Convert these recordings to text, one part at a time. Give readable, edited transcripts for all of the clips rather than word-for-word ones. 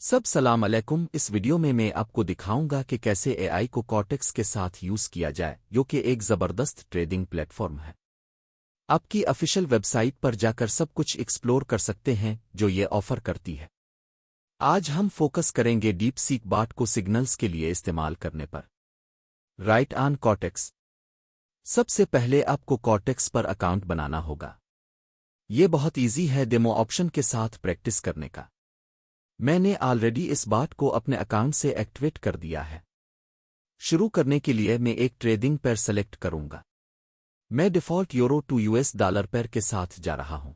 सलाम अलैकुम। इस वीडियो में मैं आपको दिखाऊंगा कि कैसे एआई को कॉर्टेक्स के साथ यूज किया जाए, जो कि एक जबरदस्त ट्रेडिंग प्लेटफॉर्म है। आपकी ऑफिशियल वेबसाइट पर जाकर सब कुछ एक्सप्लोर कर सकते हैं जो ये ऑफर करती है। आज हम फोकस करेंगे डीप सीक बाट को सिग्नल्स के लिए इस्तेमाल करने पर। Right on cortex. सबसे पहले आपको कॉर्टेक्स पर अकाउंट बनाना होगा। ये बहुत इजी है डेमो ऑप्शन के साथ प्रैक्टिस करने का। मैंने ऑलरेडी इस बात को अपने अकाउंट से एक्टिवेट कर दिया है। शुरू करने के लिए मैं एक ट्रेडिंग पेयर सेलेक्ट करूंगा। मैं default euro to US dollar pair के साथ जा रहा हूं।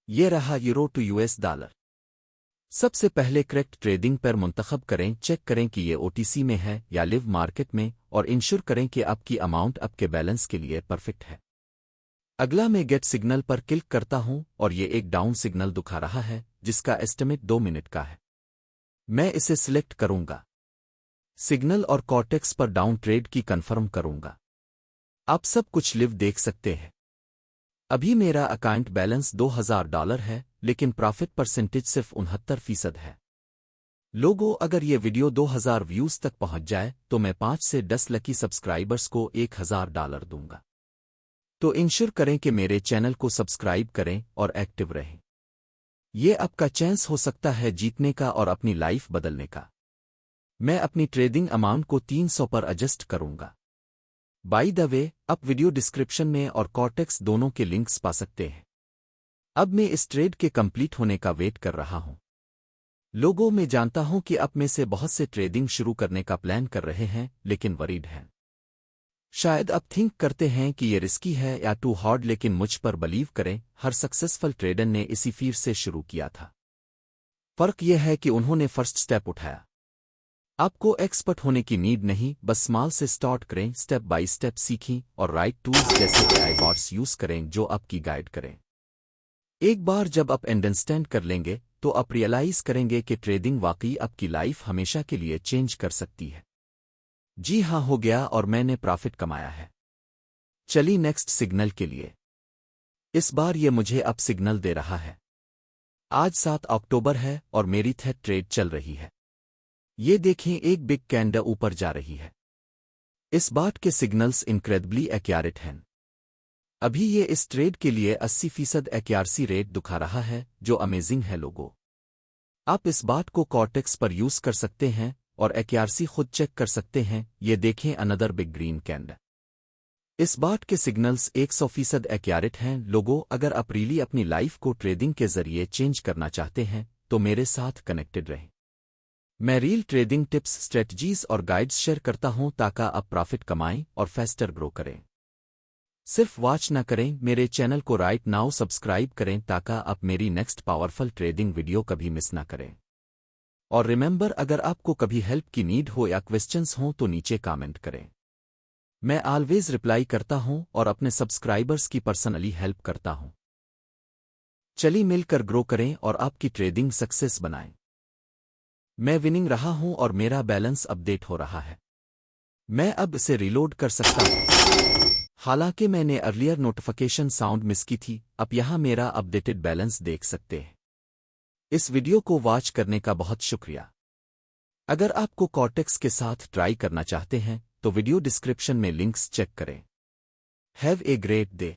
ये रहा यूरो टू यूएस डॉलर। सबसे पहले करेक्ट ट्रेडिंग पेयर मुंतखब करें, चेक करें कि ये ओटीसी में है या लिव मार्केट में, और इंश्योर करें कि आपकी अमाउंट आपके बैलेंस के लिए परफेक्ट है। अगला मैं गेट सिग्नल पर क्लिक करता हूं और ये एक डाउन सिग्नल दिखा रहा है जिसका एस्टिमेट 2 मिनट का है। मैं इसे सिलेक्ट करूंगा। सिग्नल और कॉर्टेक्स पर डाउन ट्रेड की कंफर्म करूंगा। आप सब कुछ लिव देख सकते हैं। अभी मेरा अकाउंट बैलेंस $2000 है, लेकिन प्रॉफिट परसेंटेज सिर्फ 69% है। लोगों, अगर ये वीडियो 2000 व्यूज तक पहुंच जाए तो मैं 5 से 10 लकी सब्सक्राइबर्स को $1000 दूंगा। तो इंश्योर करें कि मेरे चैनल को सब्सक्राइब करें और एक्टिव रहें। ये आपका चांस हो सकता है जीतने का और अपनी लाइफ बदलने का। मैं अपनी ट्रेडिंग अमाउंट को 300 पर एडजस्ट करूंगा। बाय द वे, आप वीडियो डिस्क्रिप्शन में और कॉर्टेक्स दोनों के लिंक्स पा सकते हैं। अब मैं इस ट्रेड के कंप्लीट होने का वेट कर रहा हूं। लोगों, मैं जानता हूं कि आप में से बहुत से ट्रेडिंग शुरू करने का प्लान कर रहे हैं लेकिन वरीड हैं। शायद आप थिंक करते हैं कि ये रिस्की है या टू हार्ड, लेकिन मुझ पर बिलीव करें, हर सक्सेसफुल ट्रेडर ने इसी फीर से शुरू किया था। फर्क यह है कि उन्होंने फर्स्ट स्टेप उठाया। आपको एक्सपर्ट होने की नीड नहीं, बस स्मॉल से स्टार्ट करें, स्टेप बाय स्टेप सीखें और राइट टूल्स जैसे एआई बॉट्स यूज करें जो आपकी गाइड करें। एक बार जब आप अंडरस्टैंड कर लेंगे तो आप रियलाइज करेंगे कि ट्रेडिंग वाकई आपकी लाइफ हमेशा के लिए चेंज कर सकती है। जी हाँ, हो गया और मैंने प्रॉफिट कमाया है। चलिए नेक्स्ट सिग्नल के लिए। इस बार ये मुझे अब सिग्नल दे रहा है। आज 7 अक्टूबर है और मेरी थेट ट्रेड चल रही है। ये देखें, एक बिग कैंडल ऊपर जा रही है। इस बात के सिग्नल्स इनक्रेडिबली एक्यूरेट हैं। अभी ये इस ट्रेड के लिए 80% एक्यूरेसी रेट दिखा रहा है, जो अमेजिंग है। लोगों, आप इस बात को कॉर्टेक्स पर यूज कर सकते हैं और एक्यूरेसी खुद चेक कर सकते हैं। ये देखें, अनदर बिग ग्रीन कैंडल। इस बात के सिग्नल्स 100% एक्यूरेट हैं। लोगों, अगर आप रियली अपनी लाइफ को ट्रेडिंग के जरिए चेंज करना चाहते हैं तो मेरे साथ कनेक्टेड रहें। मैं रियल ट्रेडिंग टिप्स, स्ट्रेटजीज और गाइड्स शेयर करता हूं ताकि आप प्रॉफिट कमाएं और फास्टर ग्रो करें। सिर्फ वॉच ना करें, मेरे चैनल को राइट नाउ सब्सक्राइब करें ताकि आप मेरी नेक्स्ट पावरफुल ट्रेडिंग वीडियो कभी मिस ना करें। और रिमेंबर, अगर आपको कभी हेल्प की नीड हो या क्वेश्चंस हों तो नीचे कमेंट करें। मैं ऑलवेज रिप्लाई करता हूं और अपने सब्सक्राइबर्स की पर्सनली हेल्प करता हूं। चलिए मिलकर ग्रो करें और आपकी ट्रेडिंग सक्सेस बनाएं। मैं विनिंग रहा हूं और मेरा बैलेंस अपडेट हो रहा है। मैं अब इसे रिलोड कर सकता हूं। हालांकि मैंने अर्लियर नोटिफिकेशन साउंड मिस की थी। अब यहां मेरा अपडेटेड बैलेंस देख सकते हैं। इस वीडियो को वॉच करने का बहुत शुक्रिया। अगर आपको कॉर्टेक्स के साथ ट्राई करना चाहते हैं तो वीडियो डिस्क्रिप्शन में लिंक्स चेक करें। Have a great day.